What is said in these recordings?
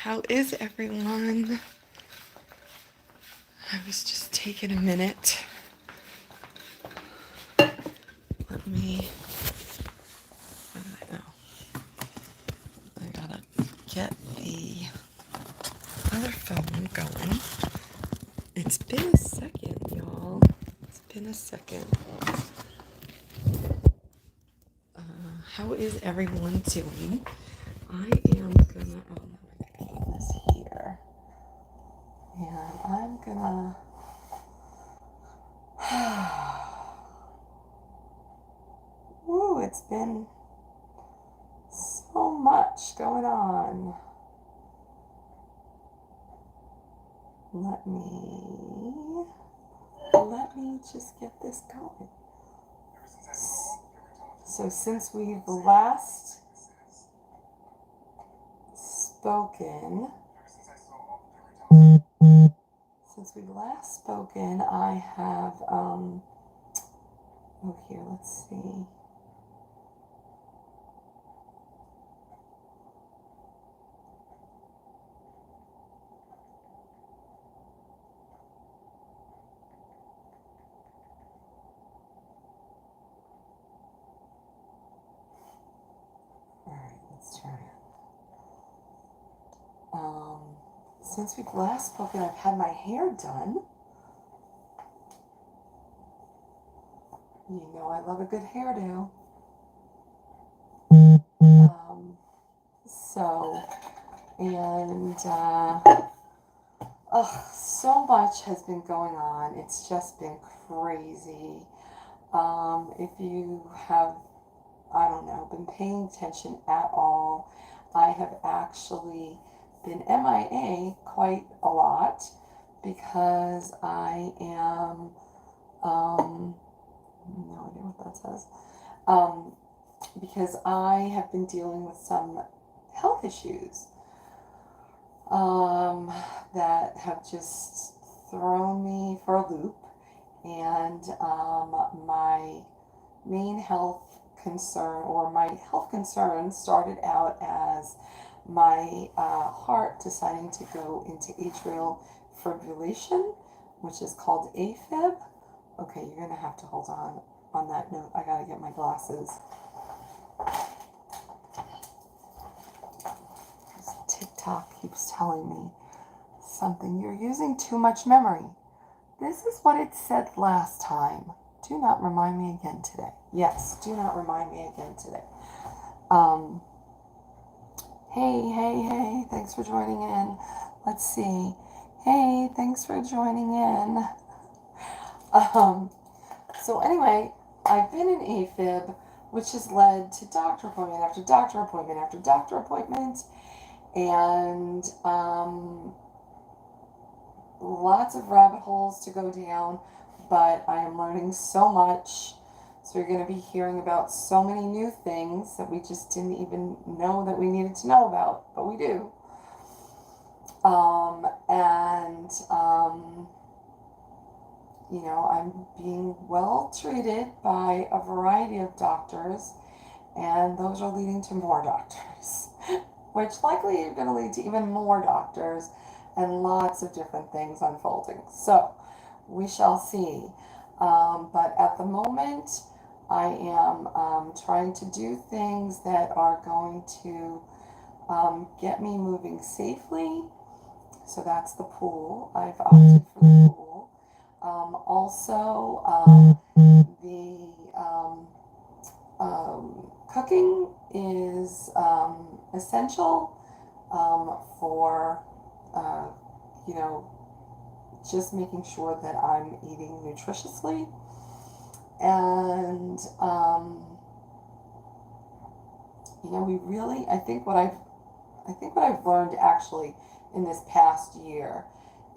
How is everyone? I was just taking a minute. Let me, what did I know? I gotta get the other phone going. It's been a second, y'all. It's been a second. How is everyone doing? I am gonna, oh no, I gotta put this here. And I'm gonna, woo, it's been so much going on. Let me just get this going. So since we've last spoken, I have, oh here, let's see. Let's try it. Since we've last spoken, I've had my hair done. You know I love a good hairdo. So much has been going on. It's just been crazy. If you have, I don't know, been paying attention at all, I have actually been MIA quite a lot because I am, no idea what that says, because I have been dealing with some health issues that have just thrown me for a loop, and my main health concern, or my health concern, started out as my heart deciding to go into atrial fibrillation, which is called Afib. Okay, you're gonna have to hold on that note. I gotta get my glasses. TikTok keeps telling me something. You're using too much memory. This is what it said last time. Do not remind me again today. Yes, do not remind me again today. Hey, thanks for joining in. Let's see. Hey, thanks for joining in. So anyway, I've been in AFib, which has led to doctor appointment after doctor appointment after doctor appointment, and lots of rabbit holes to go down, but I am learning so much. So you're going to be hearing about so many new things that we just didn't even know that we needed to know about, but we do. You know, I'm being well treated by a variety of doctors, and those are leading to more doctors, which likely are going to lead to even more doctors and lots of different things unfolding. So we shall see. But at the moment, I am trying to do things that are going to get me moving safely. So that's the pool. I've opted for the pool. Cooking is essential for, you know, just making sure that I'm eating nutritiously. And, you know, I think what I've learned actually in this past year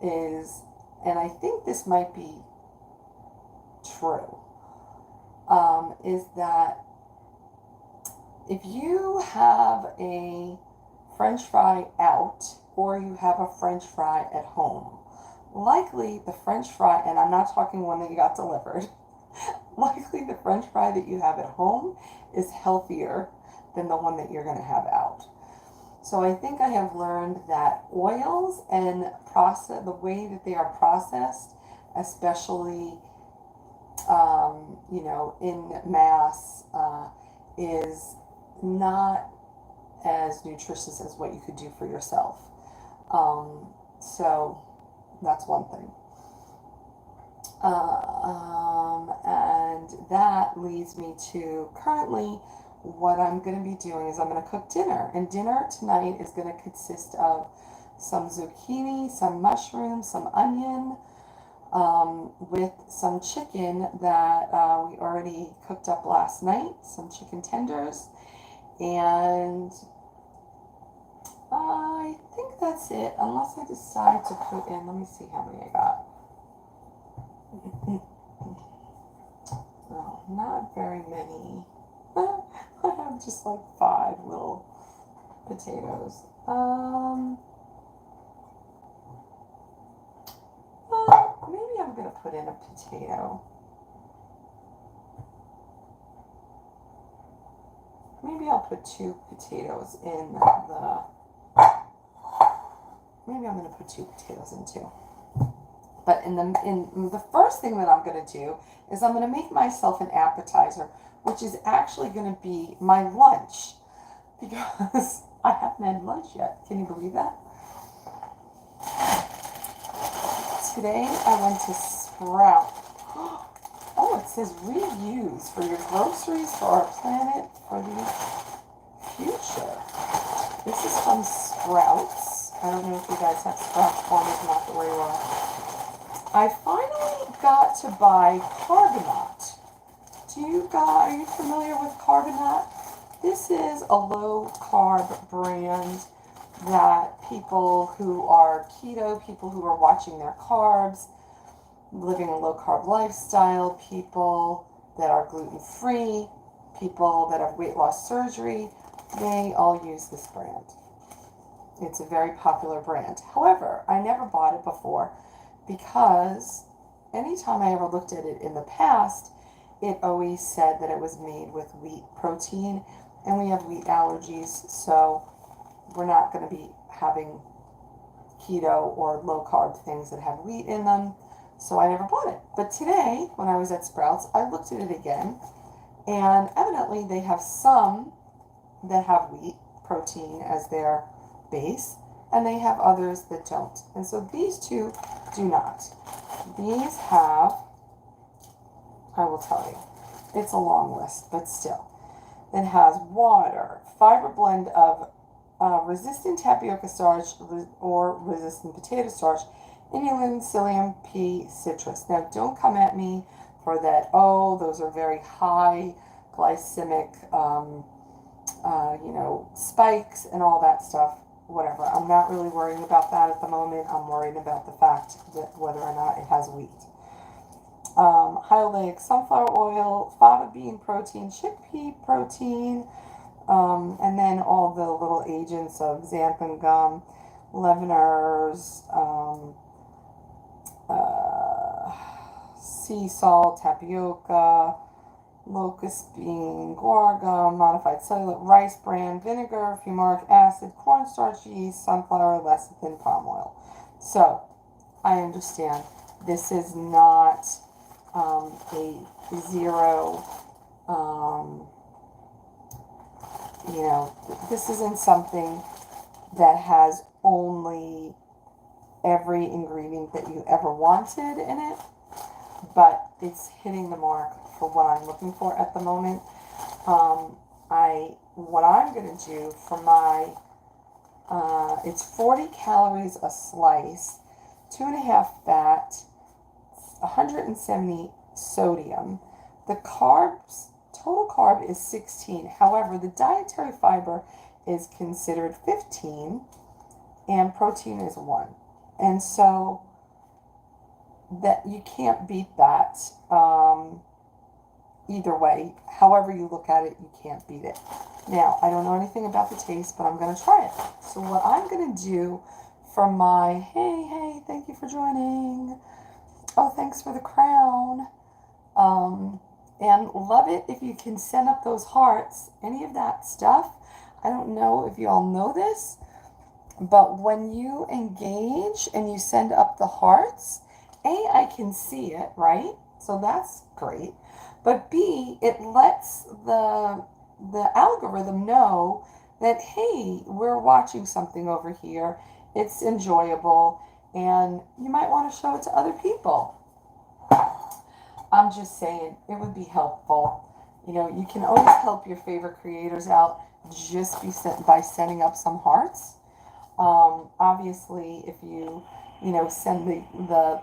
is, and I think this might be true, is that if you have a French fry out or you have a French fry at home, likely the French fry, and I'm not talking one that you got delivered, likely the French fry that you have at home is healthier than the one that you're going to have out. So I think I have learned that oils and the way that they are processed, especially in mass, is not as nutritious as what you could do for yourself. So that's one thing. And that leads me to currently what I'm going to be doing is I'm going to cook dinner. And dinner tonight is going to consist of some zucchini, some mushrooms, some onion, with some chicken that we already cooked up last night, some chicken tenders. And I think that's it, unless I decide to put in, let me see how many I got. Oh, not very many. I have just like 5 little potatoes. Maybe I'm going to put in a potato. Maybe I'll put 2 potatoes in the... Maybe I'm going to put 2 potatoes in too. But in the first thing that I'm going to do is I'm going to make myself an appetizer, which is actually going to be my lunch, because I haven't had lunch yet. Can you believe that? Today I went to Sprout. Oh, it says reuse for your groceries, for our planet, for the future. This is from Sprouts. I don't know if you guys have Sprouts farmers market where you are. I finally got to buy carbonaut. Are you familiar with carbonaut? This is a low carb brand that people who are keto, people who are watching their carbs, living a low carb lifestyle, people that are gluten free, people that have weight loss surgery, they all use this brand. It's a very popular brand. However, I never bought it before because anytime I ever looked at it in the past, it always said that it was made with wheat protein, and we have wheat allergies, so we're not going to be having keto or low carb things that have wheat in them, so I never bought it. But today, when I was at Sprouts, I looked at it again, and evidently they have some that have wheat protein as their base, and they have others that don't. And so these two do not. These have, I will tell you, it's a long list, but still. It has water, fiber blend of resistant tapioca starch or resistant potato starch, inulin, psyllium, pea, citrus. Now, don't come at me for that, oh, those are very high glycemic, spikes and all that stuff. Whatever. I'm not really worrying about that at the moment. I'm worried about the fact that whether or not it has wheat. High oleic sunflower oil, fava bean protein, chickpea protein, and then all the little agents of xanthan gum, leaveners, sea salt, tapioca, locust bean, guar gum, modified cellulose, rice bran, vinegar, fumaric acid, cornstarch yeast, sunflower, lecithin, palm oil. So, I understand this is not a zero, this isn't something that has only every ingredient that you ever wanted in it, but it's hitting the mark for what I'm looking for at the moment. What I'm going to do for my, it's 40 calories a slice, 2.5 fat, 170 sodium. The carbs, total carb is 16. However, the dietary fiber is considered 15 and protein is 1. And so that you can't beat that either way. However you look at it, you can't beat it. Now, I don't know anything about the taste, but I'm going to try it. So what I'm going to do for my, hey, thank you for joining. Oh, thanks for the crown. And love it if you can send up those hearts, any of that stuff. I don't know if you all know this, but when you engage and you send up the hearts, A, I can see it, right? So that's great. But B, it lets the algorithm know that, hey, we're watching something over here. It's enjoyable, and you might want to show it to other people. I'm just saying, it would be helpful. You know, you can always help your favorite creators out just by sending up some hearts. Obviously, if you know, send the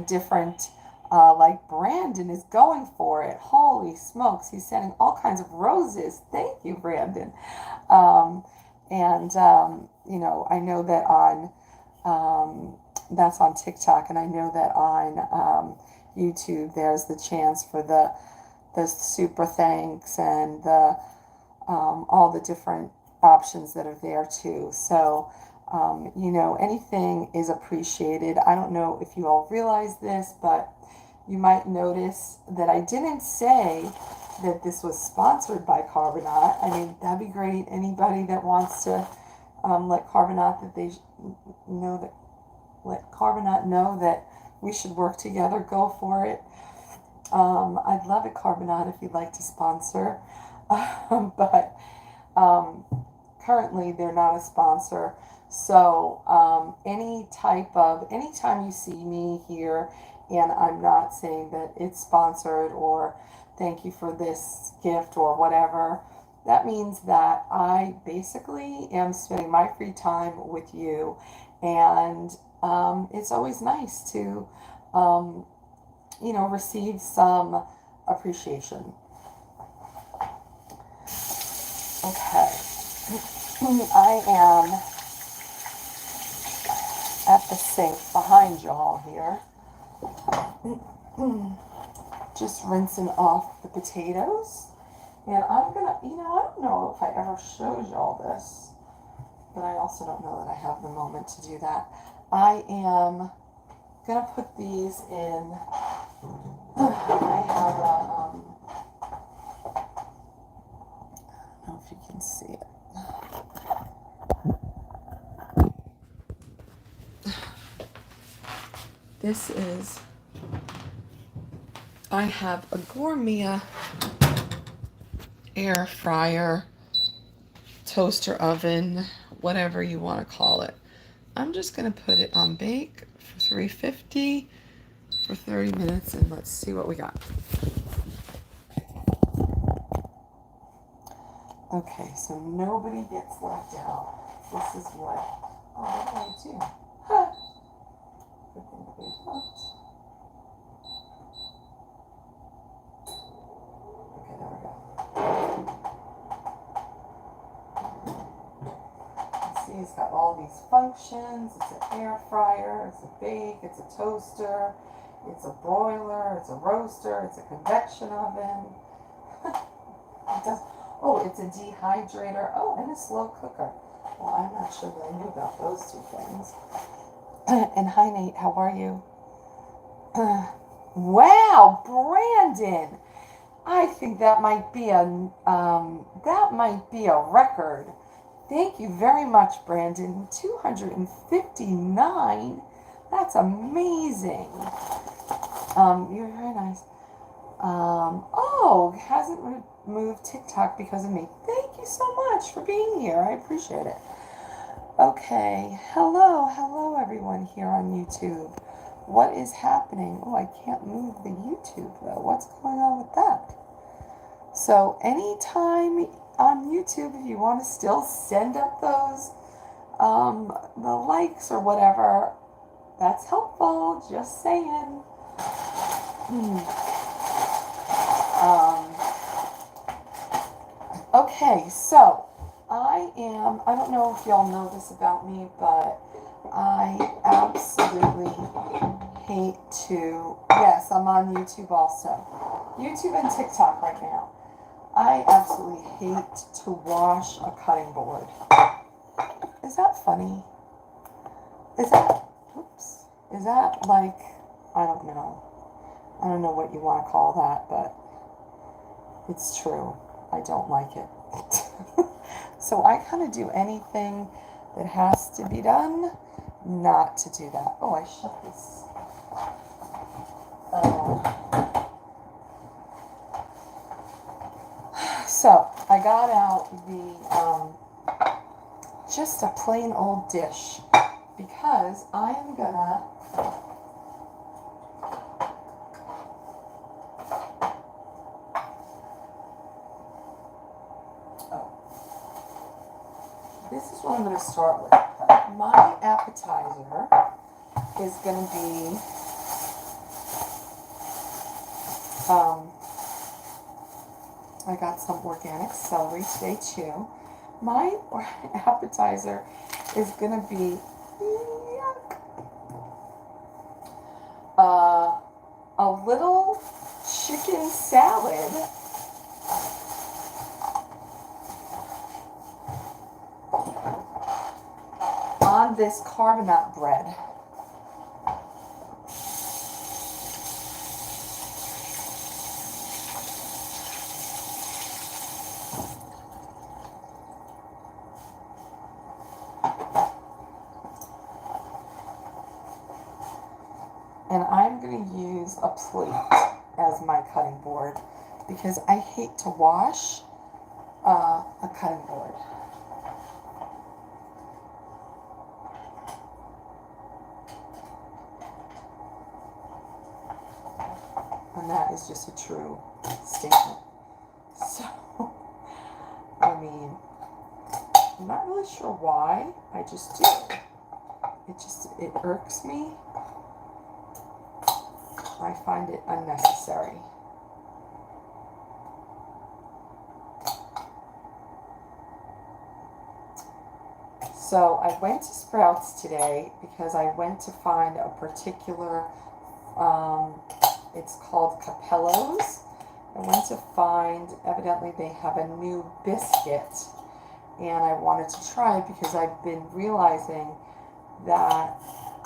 different, like Brandon is going for it. Holy smokes, he's sending all kinds of roses. Thank you, Brandon. You know, I know that that's on TikTok, and I know that on YouTube, there's the chance for the super thanks and the all the different options that are there too. So, you know, anything is appreciated. I don't know if you all realize this, but you might notice that I didn't say that this was sponsored by Carbonaut. I mean, that'd be great. Anybody that wants to let Carbonaut that they know that let Carbonaut know that we should work together, go for it. I'd love it, Carbonaut, if you'd like to sponsor. But currently they're not a sponsor. So anytime you see me here and I'm not saying that it's sponsored or thank you for this gift or whatever, that means that I basically am spending my free time with you. And it's always nice to, you know, receive some appreciation. Okay. I am at the sink behind y'all here. Just rinsing off the potatoes. And I'm gonna, you know, I don't know if I ever showed y'all this, but I also don't know that I have the moment to do that. I am gonna put these in, I have a, I don't know if you can see it. This is, I have a Gourmet air fryer, toaster oven, whatever you want to call it. I'm just going to put it on bake for 350 for 30 minutes and let's see what we got. Okay, so nobody gets left out. This is what, oh, what did I do? Huh. Good thing that we looked. Okay, there we go. See, it's got all these functions. It's an air fryer, it's a bake, it's a toaster, it's a broiler, it's a roaster, it's a convection oven. It does, oh, it's a dehydrator. Oh, and a slow cooker. Well, I'm not sure that I knew about those two things. And hi, Nate, how are you? Wow, Brandon! I think that might be a record. Thank you very much, Brandon. 259. That's amazing. You're very nice. Oh, hasn't removed TikTok because of me. Thank you so much for being here. I appreciate it. Okay. Hello, everyone here on YouTube. What is happening? Oh, I can't move the YouTube though. What's going on with that? So anytime on YouTube, if you want to still send up those, the likes or whatever, that's helpful. Just saying. Okay, so I don't know if y'all know this about me, but I absolutely hate to, yes, I'm on YouTube also. YouTube and TikTok right now. I absolutely hate to wash a cutting board. Is that funny? Is that like, I don't know. I don't know what you want to call that, but it's true. I don't like it. So I kind of do anything that has to be done not to do that. Oh, I shut this. So I got out the just a plain old dish because I am gonna this is what I'm going to start with. My appetizer is going to be I got some organic celery today too. My appetizer is going to be a little chicken salad on this carbonaut bread. And I'm going to use a plate as my cutting board because I hate to wash a cutting board. And that is just a true statement. So, I mean, I'm not really sure why. I just do. It irks me. I find it unnecessary. So I went to Sprouts today because I went to find a particular, it's called Capello's. I went to find, evidently they have a new biscuit, and I wanted to try it because I've been realizing that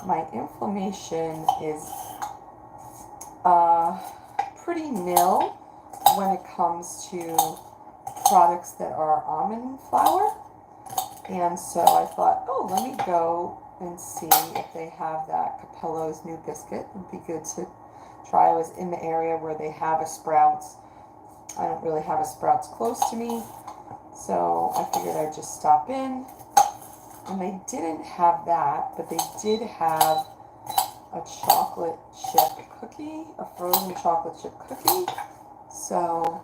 my inflammation is pretty nil when it comes to products that are almond flour. And so I thought, oh, let me go and see if they have that Capello's new biscuit. It would be good to try. I was in the area where they have a Sprouts. I don't really have a Sprouts close to me, so I figured I'd just stop in. And they didn't have that, but they did have a chocolate chip cookie, a frozen chocolate chip cookie. So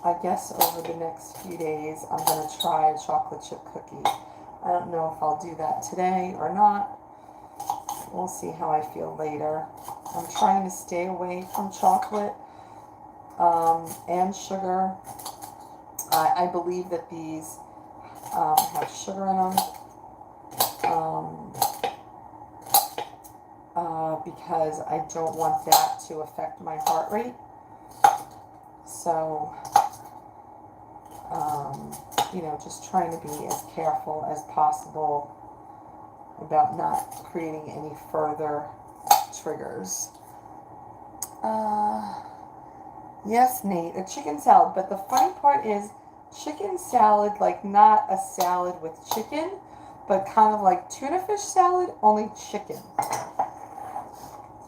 I guess over the next few days I'm going to try a chocolate chip cookie. I don't know if I'll do that today or not. We'll see how I feel later. I'm trying to stay away from chocolate and sugar. I believe that these have sugar in them. Because I don't want that to affect my heart rate. So, you know, just trying to be as careful as possible about not creating any further triggers. Yes, Nate, a chicken salad. But the funny part is chicken salad, like not a salad with chicken, but kind of like tuna fish salad, only chicken.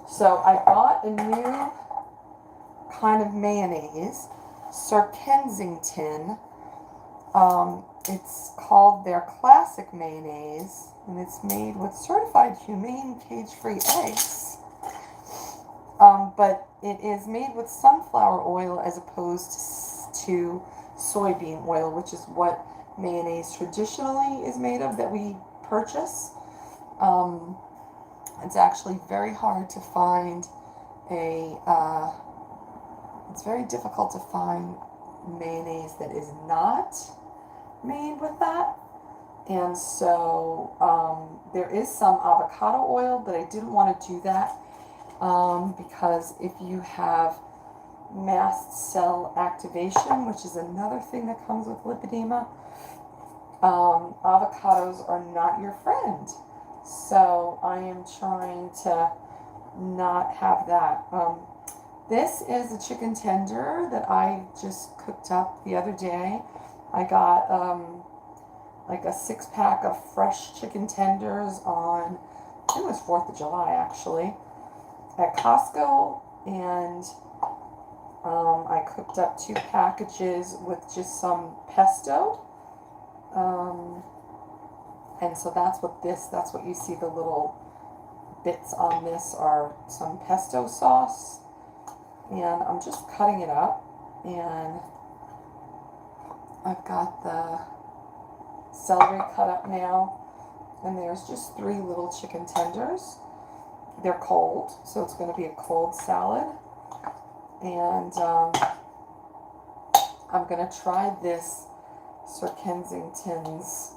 So I bought a new kind of mayonnaise, Sir Kensington. It's called their classic mayonnaise, and it's made with certified humane cage-free eggs. But it is made with sunflower oil as opposed to soybean oil, which is what mayonnaise traditionally is made of that we purchase. It's actually very hard to find it's very difficult to find mayonnaise that is not made with that. And so there is some avocado oil, but I didn't want to do that because if you have mast cell activation, which is another thing that comes with lipedema, avocados are not your friend. So I am trying to not have that. This is a chicken tender that I just cooked up the other day. I got like a 6-pack of fresh chicken tenders on, I think it was 4th of July actually, at Costco, and I cooked up 2 packages with just some pesto. And so that's what you see, the little bits on this are some pesto sauce. And I'm just cutting it up, and I've got the celery cut up now, and there's just 3 little chicken tenders. They're cold, so it's going to be a cold salad. And I'm going to try this Sir Kensington's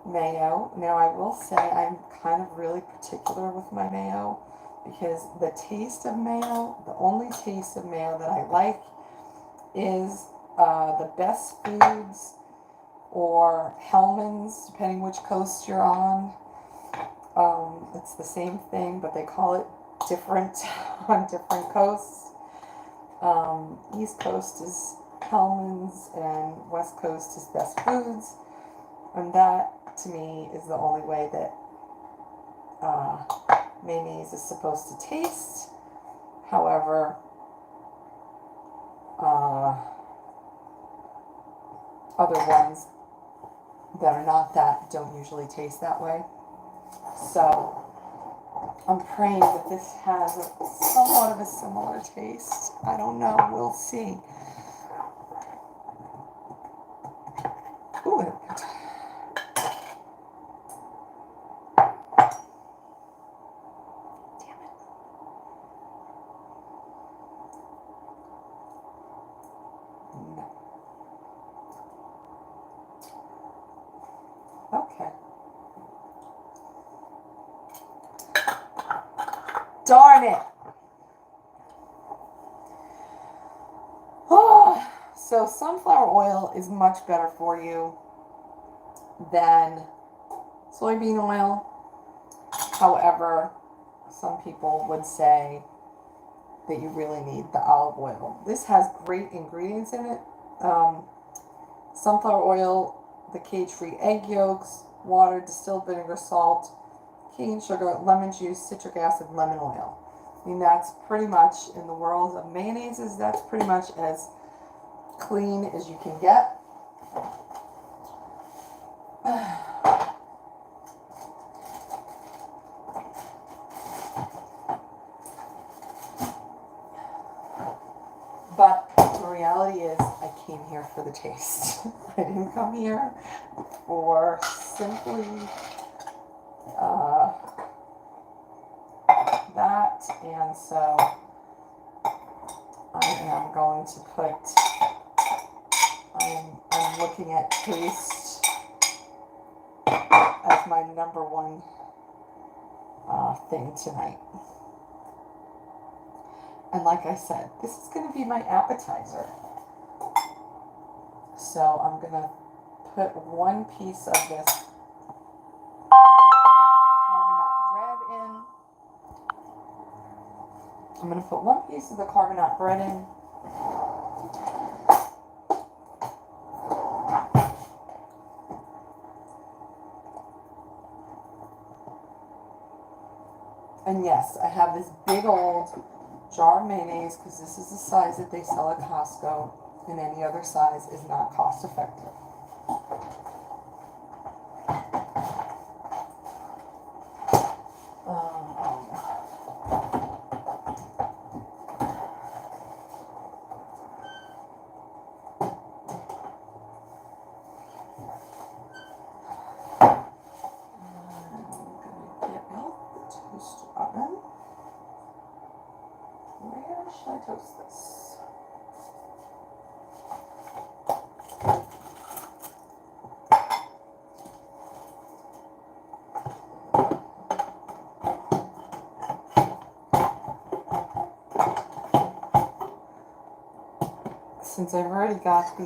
mayo. Now I will say I'm kind of really particular with my mayo, because the taste of mayo, the only taste of mayo that I like is the Best Foods or Hellman's, depending which coast you're on. It's the same thing, but they call it different on different coasts. East Coast is Hellman's and West Coast is Best Foods. And that, to me, is the only way that mayonnaise is supposed to taste. However, other ones that are not that don't usually taste that way. So I'm praying that this has somewhat of a similar taste. I don't know. We'll see. Ooh, no. Okay. Darn it. Oh, so sunflower oil is much better for you than soybean oil. However, some people would say that you really need the olive oil. This has great ingredients in it. Sunflower oil, the cage-free egg yolks, water, distilled vinegar, salt, cane sugar, lemon juice, citric acid, lemon oil. I mean, that's pretty much, in the world of mayonnaises, that's pretty much as clean as you can get. But the reality is, I came here for the taste. I didn't come here for simply that, and so I am going to put, I'm looking at taste as my number one thing tonight. And like I said, this is going to be my appetizer. So I'm going to put 1 piece of this carbonaut bread in. I'm going to put 1 piece of the carbonaut bread in. And yes, I have this big old jar of mayonnaise, because this is the size that they sell at Costco, and any other size is not cost effective. Should I toast this? Since I've already got the,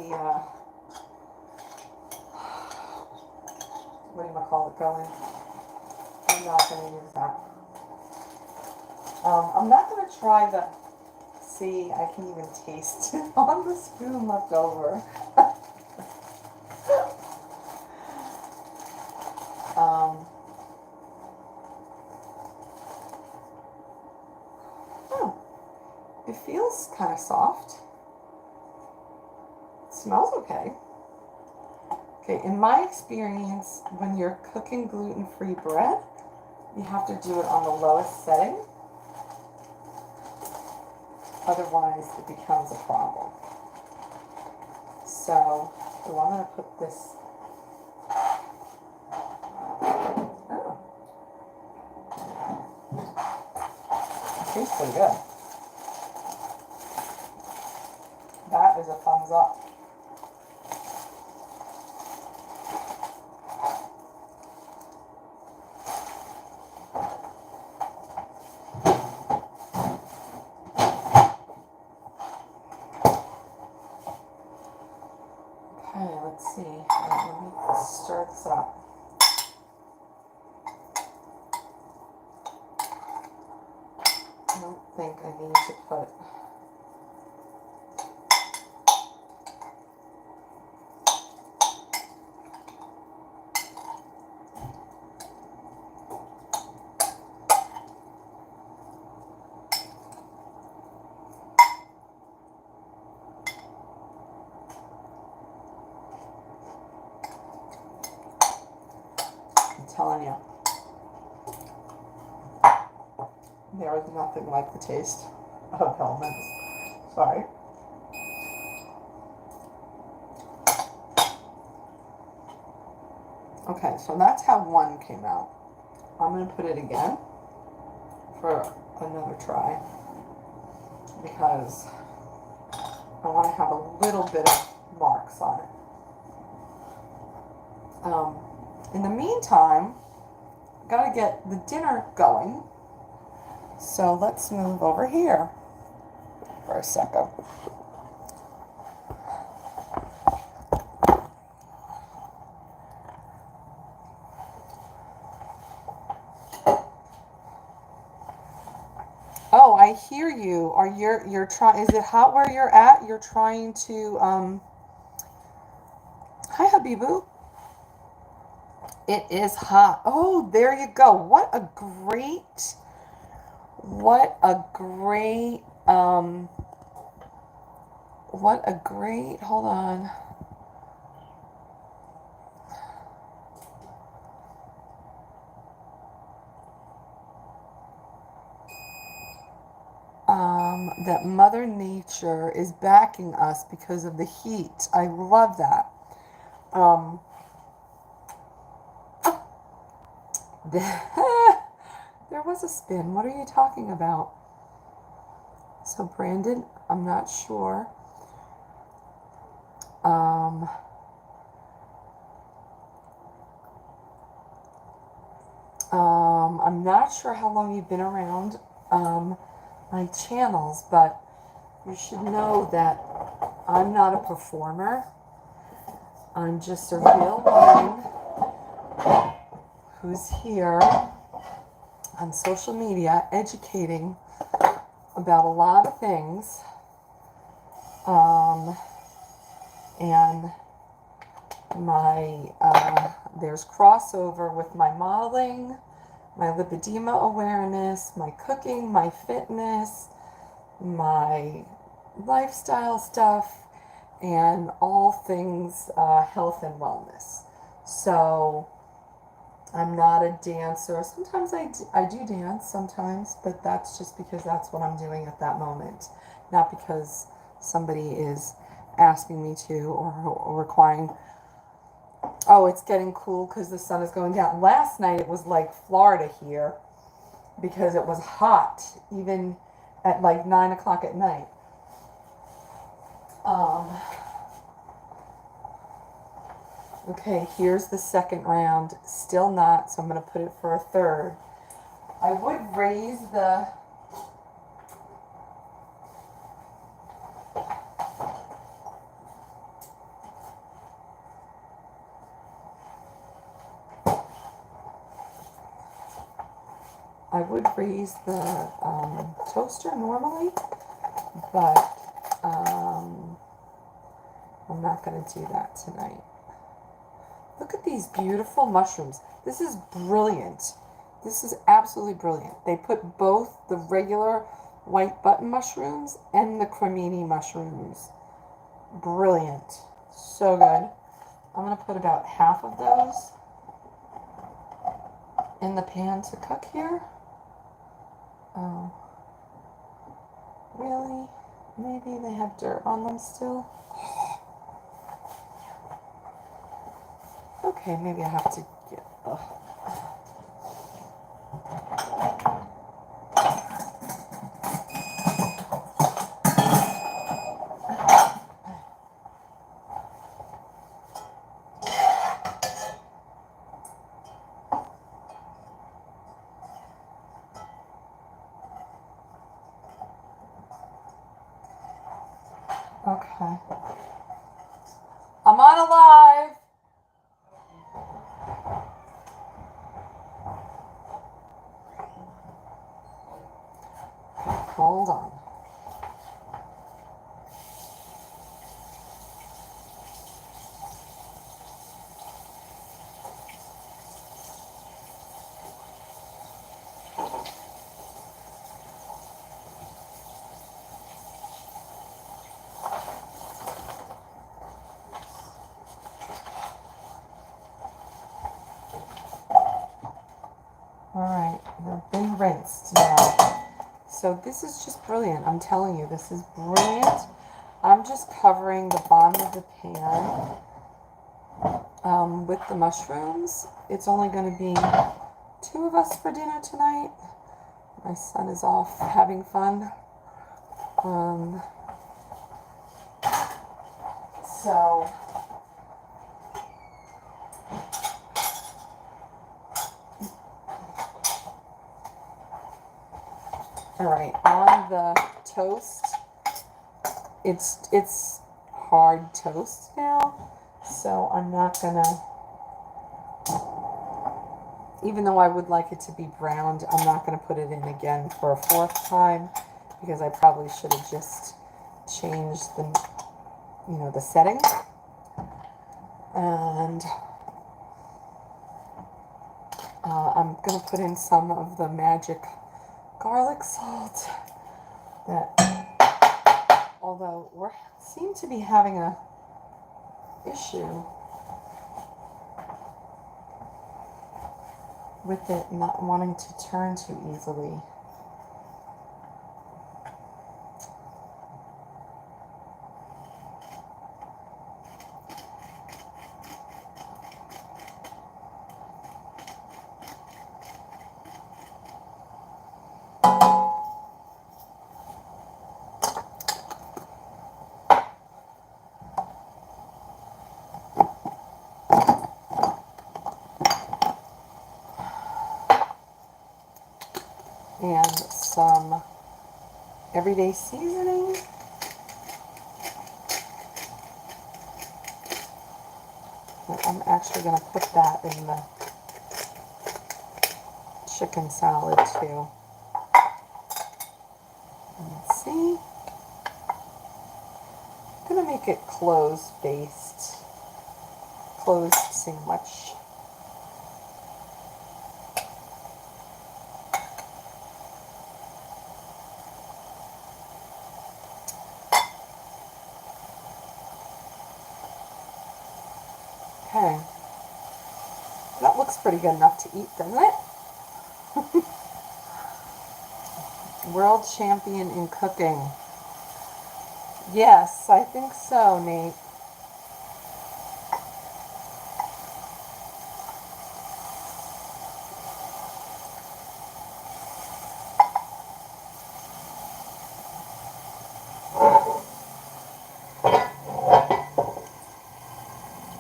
what do you call it, going, I'm not going to use that. I'm not going to try the, see, I can even taste it on the spoon left over. It feels kind of soft. It smells okay. Okay, in my experience, when you're cooking gluten-free bread, you have to do it on the lowest setting. Otherwise, it becomes a problem. So, I'm going to put this. Oh, it tastes pretty good. That is a thumbs up. Okay, let's see. Let me stir this up. I don't think I need to put. I'm telling you, there is nothing like the taste of almonds. Sorry. Okay, so that's how one came out. I'm going to put it again for another try because I want to have a little bit of marks on it. In the meantime, got to get the dinner going. So let's move over here for a second. Oh, I hear you. You're trying? Is it hot where you're at? You're trying to Hi, Habibu. It is hot. Oh, there you go. What a great hold on. That Mother Nature is backing us because of the heat. I love that. There was a spin. What are you talking about? So Brandon, I'm not sure. I'm not sure how long you've been around my channels, but you should know that I'm not a performer. I'm just a real woman who's here on social media educating about a lot of things. And there's crossover with my modeling, my lipedema awareness, my cooking, my fitness, my lifestyle stuff, and all things health and wellness. So I'm not a dancer. Sometimes I do dance sometimes, but that's just because that's what I'm doing at that moment, not because somebody is asking me to or requiring. Oh, it's getting cool because the sun is going down. Last night it was like Florida here because it was hot even at like 9 o'clock at night. Okay, here's the second round. Still not, so I'm going to put it for a third. I would raise the... toaster normally, but I'm not going to do that tonight. Look at these beautiful mushrooms. This is brilliant. This is absolutely brilliant. They put both the regular white button mushrooms and the cremini mushrooms. Brilliant. So good. I'm going to put about half of those in the pan to cook here. Oh, really? Maybe they have dirt on them still. Okay, maybe I have to get... Okay. I'm on a live. Hold on. Alright, they've been rinsed now. So this is just brilliant. I'm telling you, this is brilliant. I'm just covering the bottom of the pan with the mushrooms. It's only going to be 2 of us for dinner tonight. My son is off having fun. So all right, on the toast, it's hard toast now, so I'm not gonna, even though I would like it to be browned, I'm not gonna put it in again for a 4th time, because I probably should have just changed the, the setting. And I'm gonna put in some of the magic garlic salt that, although we seem to be having a issue with it not wanting to turn too easily. And some everyday seasoning. I'm actually going to put that in the chicken salad too. Let's see. I'm going to make it closed sandwich. Okay, that looks pretty good enough to eat, doesn't it? World champion in cooking. Yes, I think so, Nate.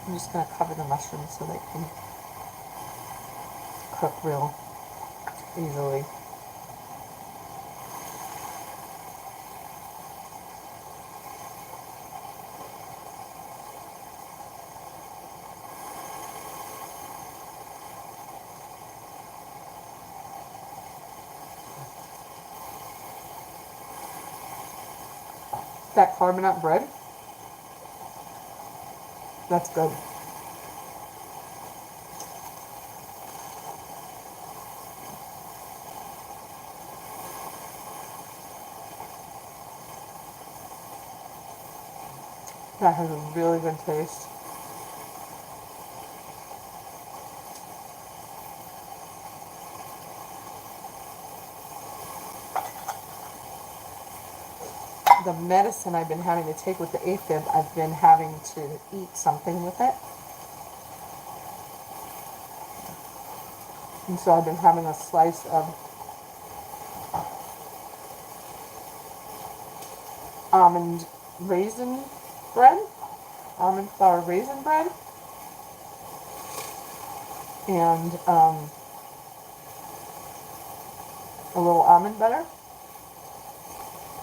I'm just going to cover the mushrooms so they can cook real easily. That carbonaut bread, that's good. That has a really good taste. The medicine I've been having to take with the Afib, I've been having to eat something with it. And so I've been having a slice of almond raisin bread, almond flour raisin bread, and a little almond butter,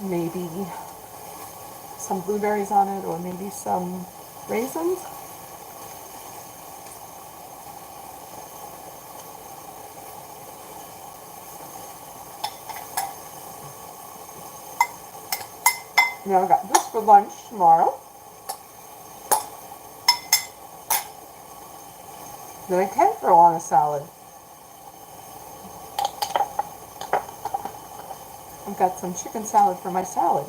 maybe some blueberries on it, or maybe some raisins. Now I got this for lunch tomorrow. That I can throw on a salad. I've got some chicken salad for my salad.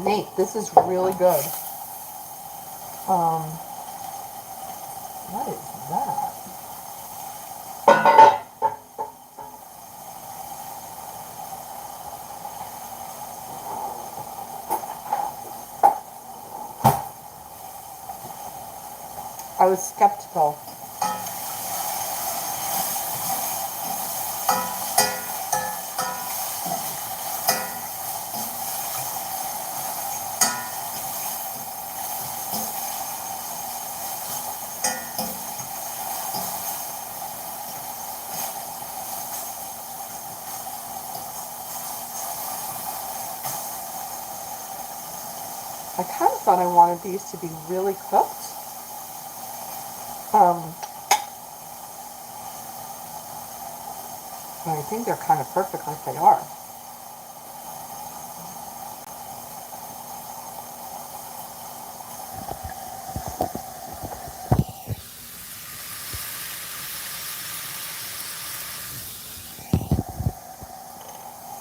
Nate, this is really good. What is that? I was skeptical. I kind of thought I wanted these to be really cooked. And I think they're kind of perfect like they are.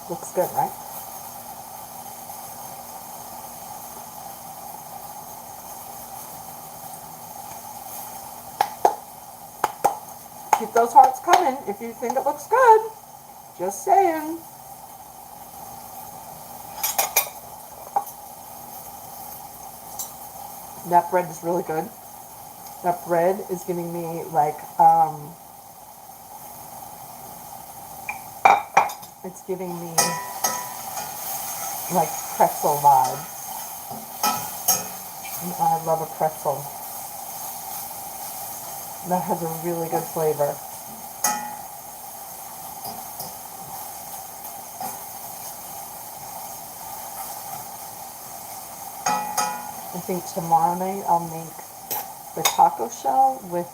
Looks good, right? Keep those hearts coming if you think it looks good. Just saying. That bread is really good. That bread is giving me like, it's giving me like pretzel vibes. And I love a pretzel. That has a really good flavor. I think tomorrow night I'll make the taco shell with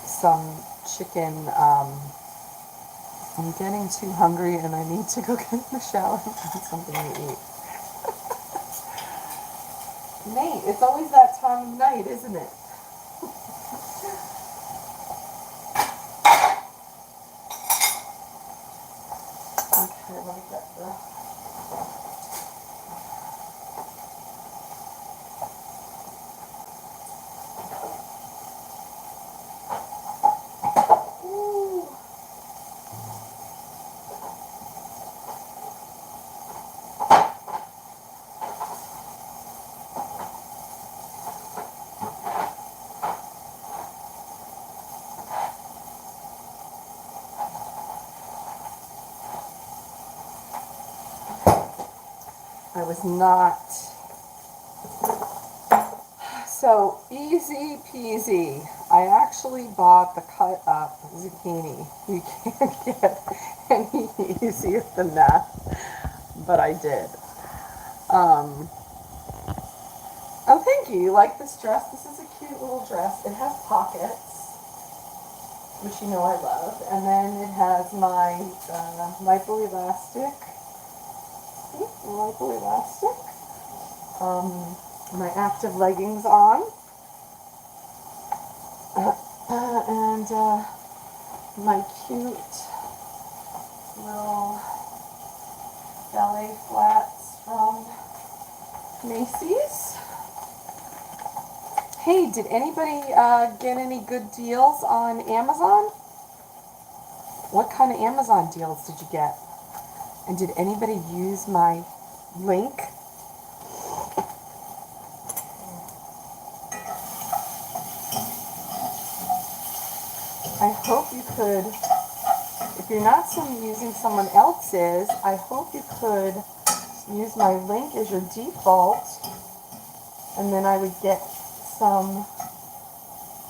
some chicken. I'm getting too hungry and I need to go get in the shower and find something to eat. Nate, it's always that time of night, isn't it? Okay, let me get the... I was not. So easy peasy. I actually bought the cut up zucchini. You can't get any easier than that, but I did. Oh, thank you. You like this dress? This is a cute little dress. It has pockets, which you know I love, and then it has my lipo elastic. Lipo elastic. My active leggings on, and my cute little ballet flats from Macy's. Hey, did anybody get any good deals on Amazon? What kind of Amazon deals did you get? And did anybody use my link? I hope you could, if you're not using someone else's, I hope you could use my link as your default, and then I would get some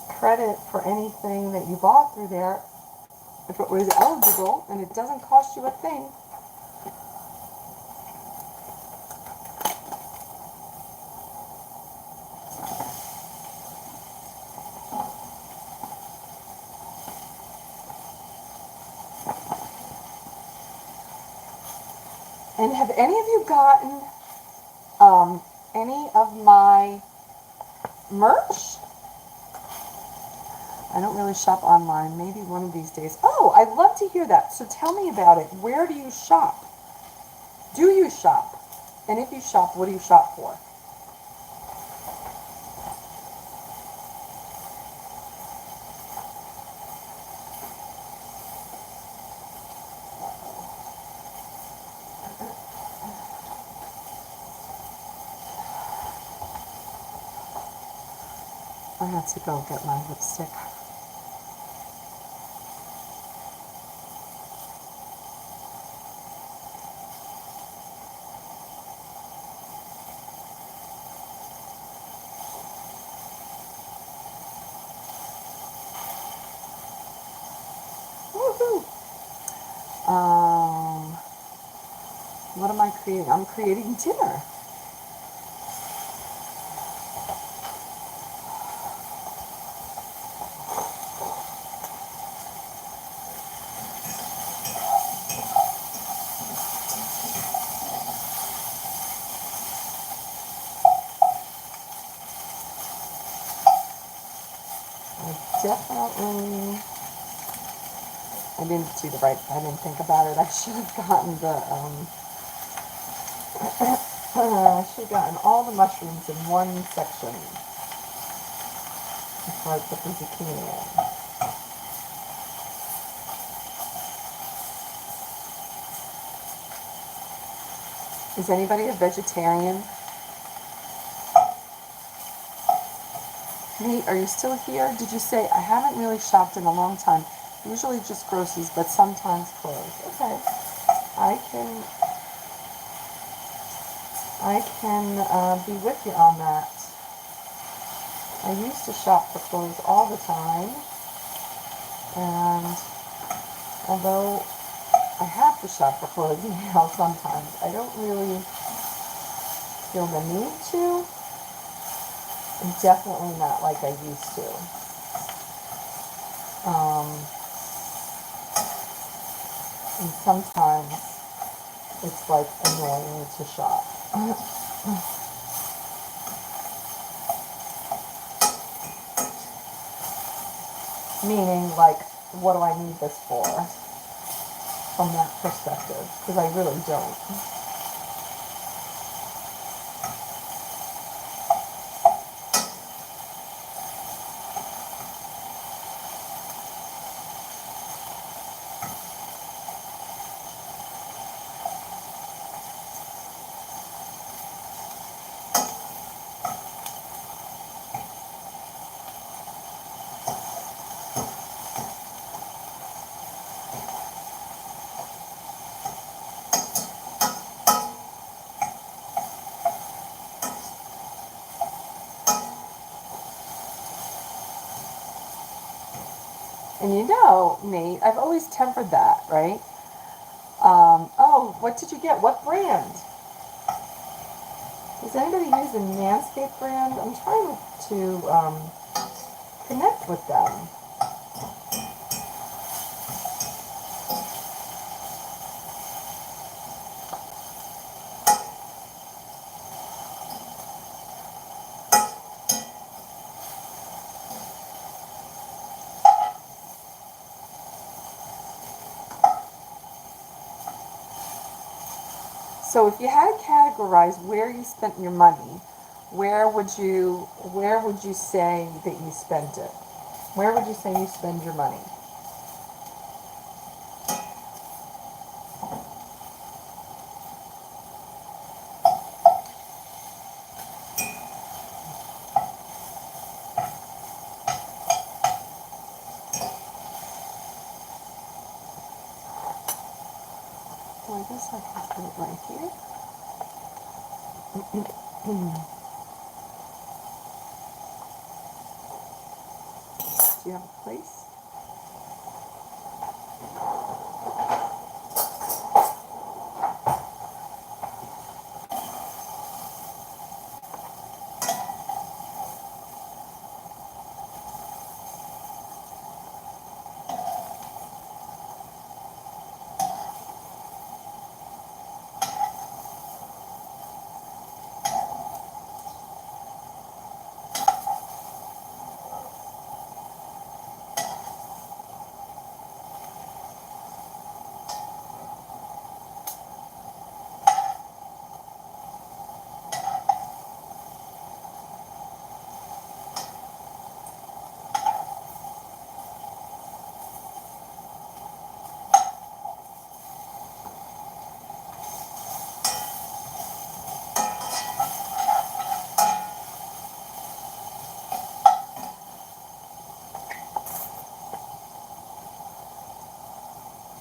credit for anything that you bought through there if it was eligible, and it doesn't cost you a thing. And have any of you gotten any of my merch? I don't really shop online. Maybe one of these days. Oh, I'd love to hear that. So tell me about it. Where do you shop? Do you shop? And if you shop, what do you shop for? I have to go get my lipstick. Woohoo! What am I creating? I'm creating dinner. Definitely, I didn't think about it. I should have gotten I should have gotten all the mushrooms in one section before I put the zucchini in. Is anybody a vegetarian? Nate, are you still here? Did you say, I haven't really shopped in a long time. Usually just groceries, but sometimes clothes. Okay. I can be with you on that. I used to shop for clothes all the time. And although I have to shop for clothes now sometimes, I don't really feel the need to. Definitely not like I used to. And sometimes it's like annoying to shop. Meaning, like, what do I need this for? From that perspective, because I really don't. And you know, Nate, I've always tempered that, right? Oh, what did you get? What brand? Does anybody use the Manscaped brand? I'm trying to connect with them. So if you had to categorize where you spent your money, where would you say that you spent it? Where would you say you spend your money? Well, I guess I can put it right here. Do you have a place?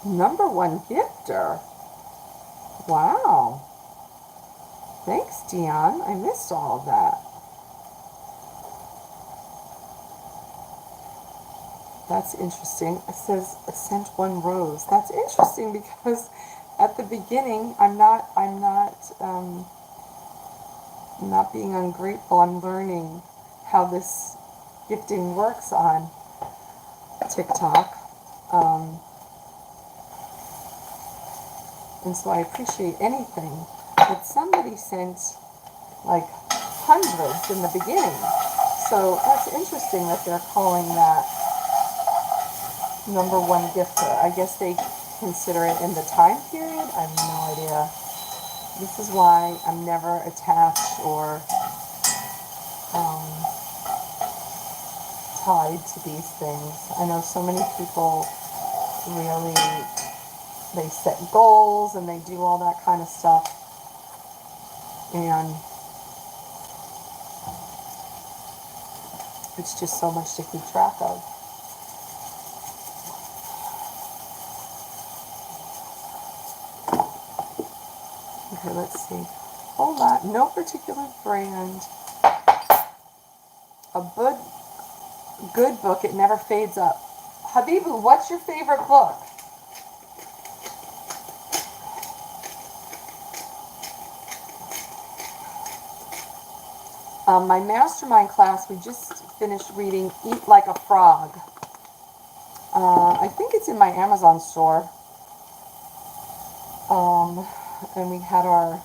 #1 gifter. Wow. Thanks, Dion. I missed all of that. That's interesting. It says sent 1 rose. That's interesting because at the beginning, I'm not being ungrateful. I'm learning how this gifting works on TikTok. And so I appreciate anything. But somebody sent like hundreds in the beginning. So that's interesting that they're calling that #1 gifter. I guess they consider it in the time period. I have no idea. This is why I'm never attached or tied to these things. I know so many people really, they set goals and they do all that kind of stuff. And it's just so much to keep track of. Okay, let's see. Whole lot, no particular brand. A good book, it never fades up. Habibu, what's your favorite book? My mastermind class, we just finished reading Eat Like a Frog. I think it's in my Amazon store. And we had our,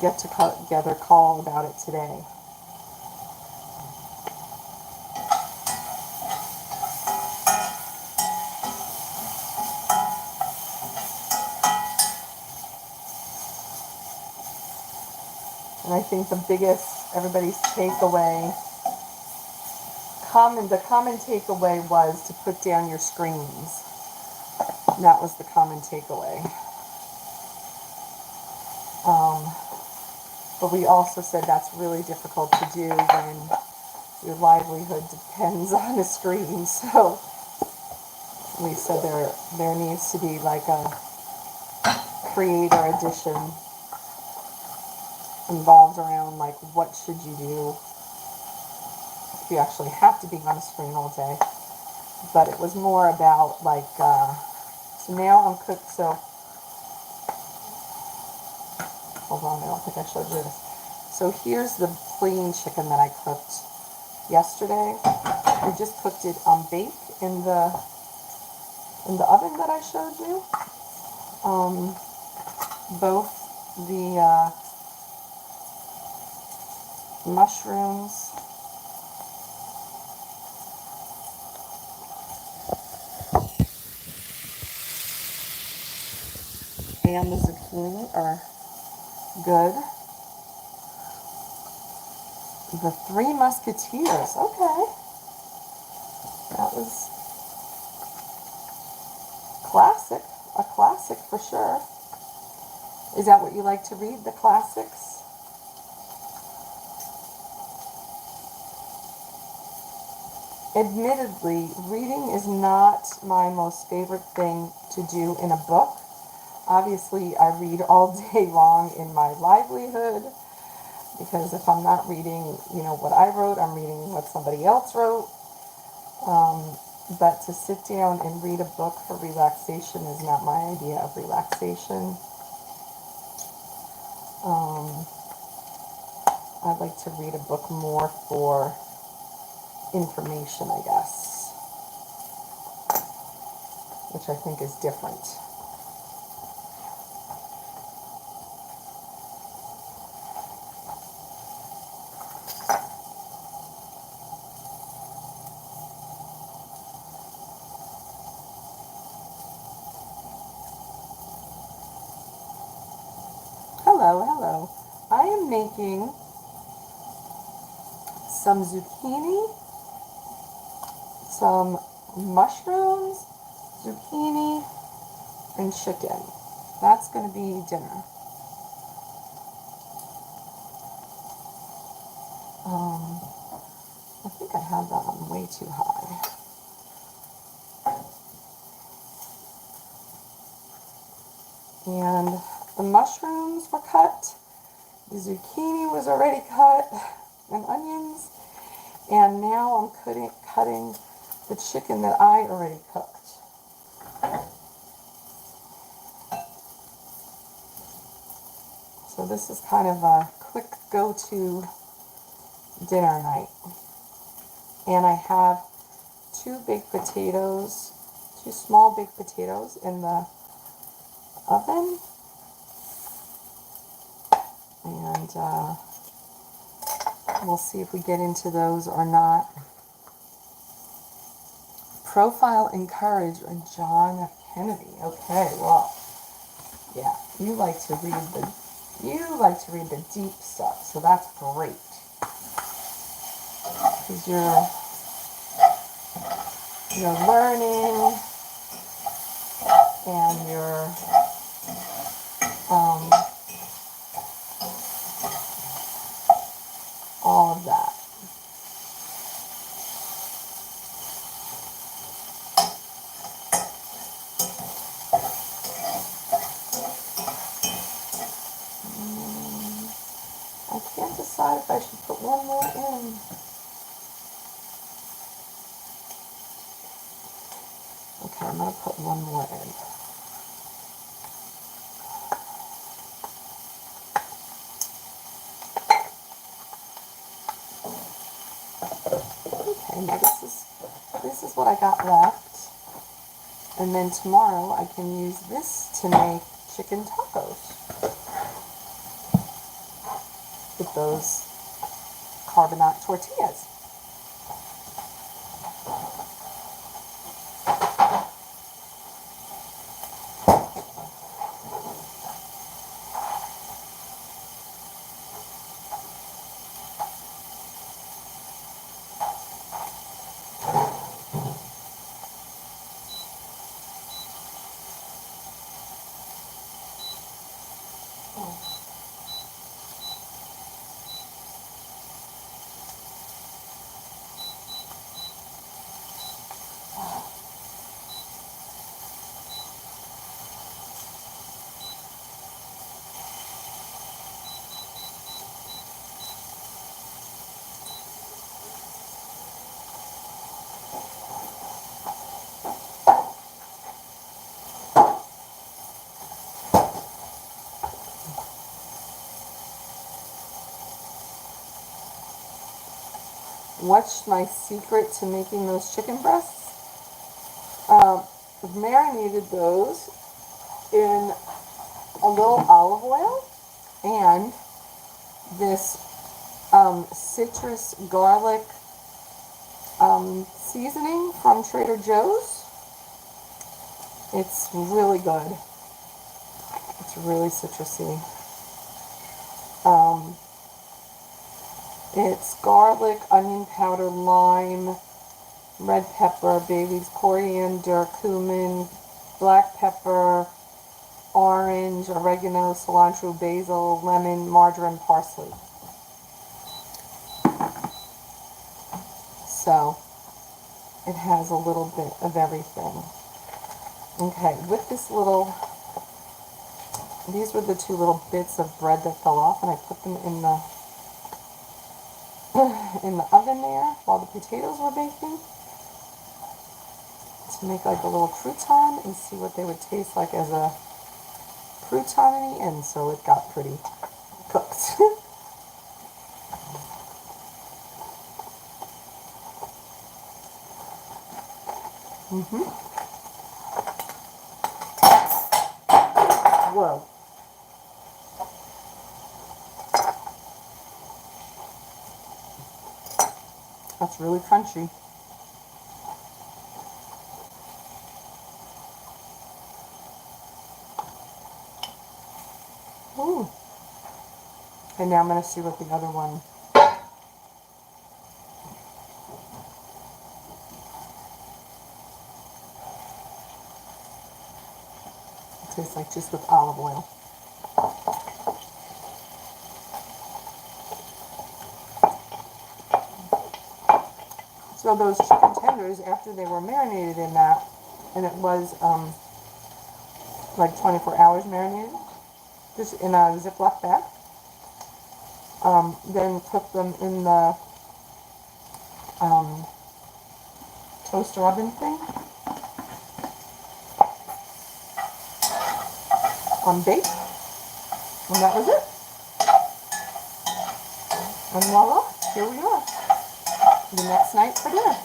get together call about it today. And I think everybody's takeaway, the common takeaway was to put down your screens. That was the common takeaway. But we also said that's really difficult to do when your livelihood depends on a screen. So we said there needs to be like a creator edition involved around like what should you do if you actually have to be on a screen all day. but it was more about like, so now I'm cooked, so, hold on, I don't think I showed you this. So here's the plain chicken that I cooked yesterday. I just cooked it on bake in the oven that I showed you. Both the mushrooms and the zucchini are good. The Three Musketeers, okay. That was classic, a classic for sure. Is that what you like to read, the classics? Admittedly, reading is not my most favorite thing to do in a book. Obviously, I read all day long in my livelihood, because if I'm not reading, you know, what I wrote, I'm reading what somebody else wrote. But to sit down and read a book for relaxation is not my idea of relaxation. I like to read a book more for information, I guess, which I think is different. Hello, hello. I am making some zucchini, some mushrooms, zucchini, and chicken. That's going to be dinner. I think I have that on way too high. And the mushrooms were cut. The zucchini was already cut, and onions. And now I'm cutting the chicken that I already cooked. So this is kind of a quick go-to dinner night. And I have two small baked potatoes in the oven. And we'll see if we get into those or not. Profile and Courage by John F. Kennedy. Okay, well, yeah, you like to read the deep stuff, so that's great. Because you're learning and you're all of that. I can't decide if I should put one more in. Okay, I'm going to put one more in. Okay, now this is what I got left. And then tomorrow I can use this to make chicken tacos with those carbonaut tortillas. What's my secret to making those chicken breasts? Marinated those in a little olive oil and this citrus garlic seasoning from Trader Joe's. It's really good. It's really citrusy. It's garlic, onion powder, lime, red pepper, bay leaves, coriander, cumin, black pepper, orange, oregano, cilantro, basil, lemon, marjoram, parsley. So it has a little bit of everything. Okay, with this little, these were the two little bits of bread that fell off, and I put them in the oven there while the potatoes were baking to make like a little crouton and see what they would taste like as a crouton in the end. So it got pretty cooked. Whoa. That's really crunchy. Ooh. And now I'm going to see what the other one. It tastes like just with olive oil. So those chicken tenders, after they were marinated in that, and it was like 24 hours marinated, just in a Ziploc bag, then put them in the toaster oven thing, on bake, and that was it. And voila, here we are. The next night for dinner.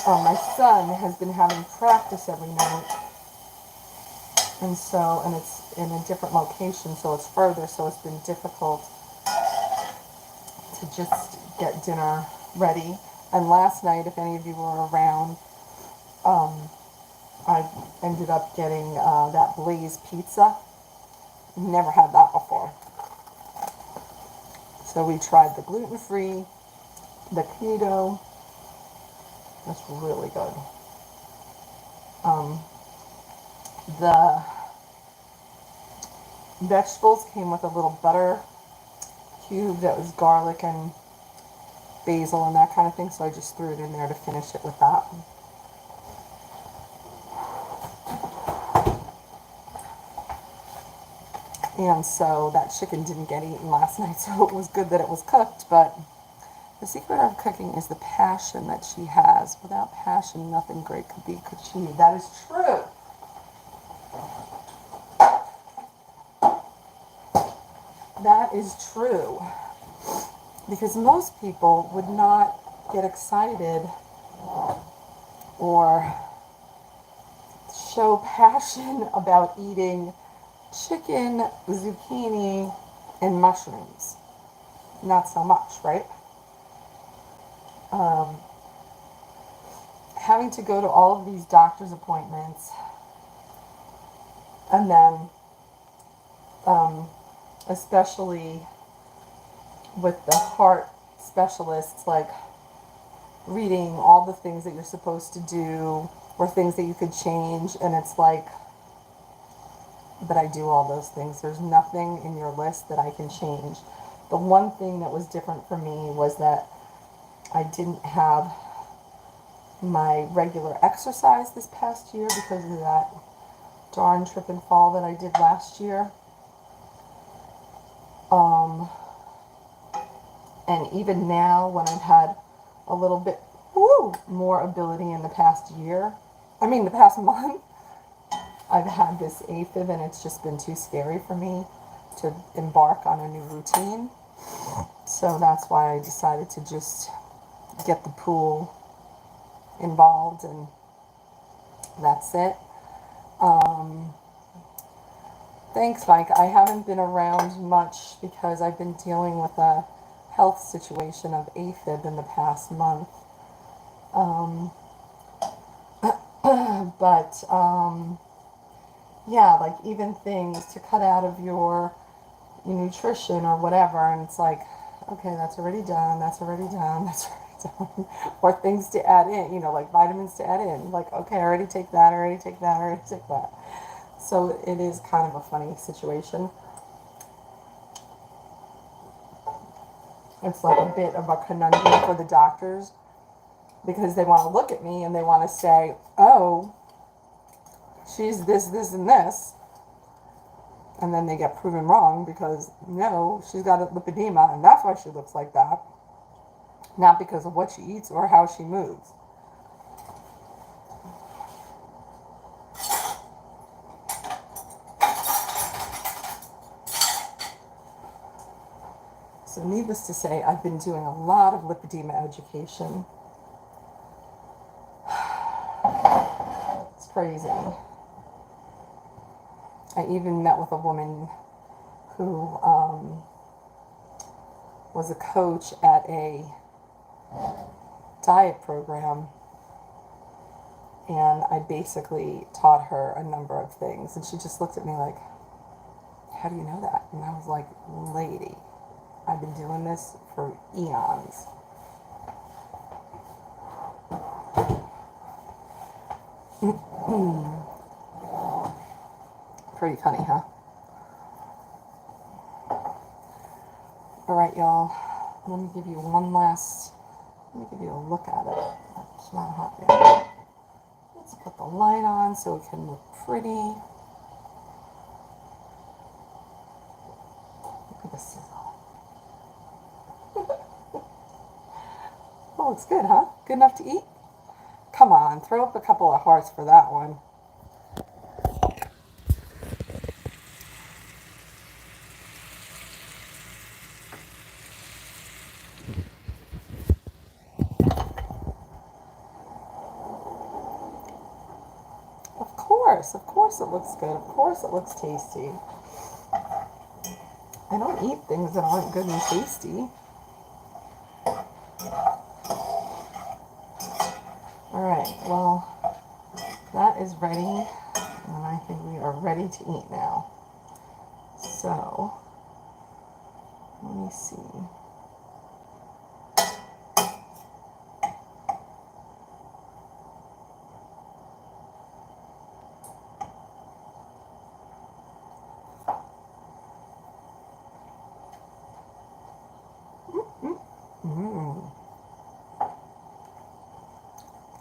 My son has been having practice every night, and it's in a different location, so it's further, so it's been difficult to just get dinner ready. And last night, if any of you were around, I ended up getting that Blaze pizza. Never had that before. So we tried the gluten-free, the keto. That's really good. The vegetables came with a little butter cube that was garlic and basil and that kind of thing, so I just threw it in there to finish it with that. And so that chicken didn't get eaten last night, so it was good that it was cooked. But the secret of cooking is the passion that she has. Without passion, nothing great could be achieved. That is true. That is true. Because most people would not get excited or show passion about eating chicken, zucchini, and mushrooms. Not so much, right? Having to go to all of these doctor's appointments, and then especially with the heart specialists, like reading all the things that you're supposed to do or things that you could change, and it's like, but I do all those things. There's nothing in your list that I can change. The one thing that was different for me was that I didn't have my regular exercise this past year because of that darn trip and fall that I did last year. And even now, when I've had a little bit more ability in the past the past month, I've had this Afib and it's just been too scary for me to embark on a new routine. So that's why I decided to just get the pool involved, and that's it. Thanks, Mike. I haven't been around much because I've been dealing with a health situation of Afib in the past month. But yeah, like even things to cut out of your nutrition or whatever, and it's like, okay, that's already done, that's already done, that's already done. Or things to add in, like vitamins to add in. Like, okay, I already take that, I already take that, I already take that. So it is kind of a funny situation. It's like a bit of a conundrum for the doctors because they want to look at me and they want to say, oh, she's this, this, and this. And then they get proven wrong because, no, she's got a lipedema and that's why she looks like that. Not because of what she eats or how she moves. So needless to say, I've been doing a lot of lipedema education. It's crazy. I even met with a woman who was a coach at a diet program, and I basically taught her a number of things, and she just looked at me like, how do you know that? And I was like, lady, I've been doing this for eons. Pretty funny, huh? Alright, y'all. Let me give you a look at it. It's not hot yet. Let's put the light on so it can look pretty. Look at the sizzle. Oh, it's good, huh? Good enough to eat? Come on, throw up a couple of hearts for that one. Of course it looks good. Of course it looks tasty. I don't eat things that aren't good and tasty. Alright, well, that is ready, and I think we are ready to eat now. So, let me see.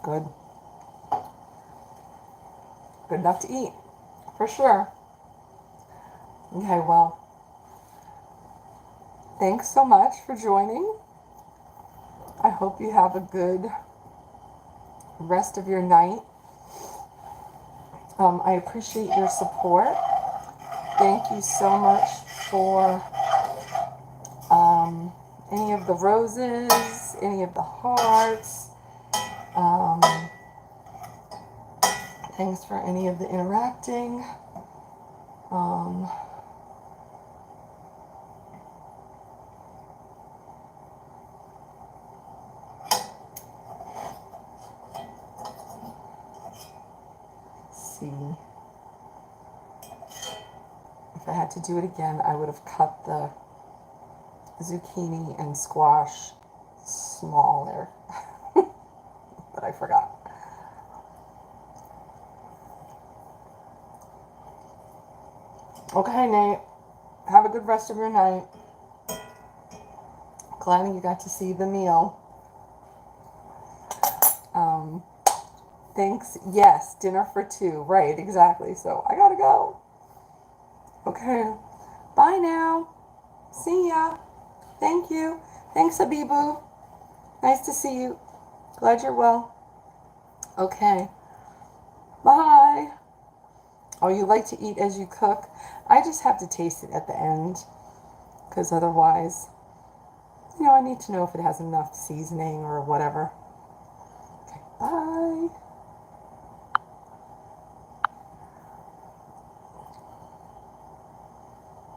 Good. Good enough to eat, for sure. Okay, well, thanks so much for joining. I hope you have a good rest of your night. I appreciate your support. Thank you so much for any of the roses, any of the hearts. Thanks for any of the interacting. See. If I had to do it again, I would have cut the zucchini and squash smaller. But I forgot. Okay, Nate. Have a good rest of your night. Glad you got to see the meal. Thanks. Yes, dinner for two. Right, exactly. So I gotta go. Okay. Bye now. See ya. Thank you. Thanks, Abibu. Nice to see you. Glad you're well. Okay. Bye. Oh, you like to eat as you cook? I just have to taste it at the end, because otherwise, I need to know if it has enough seasoning or whatever. Okay, bye.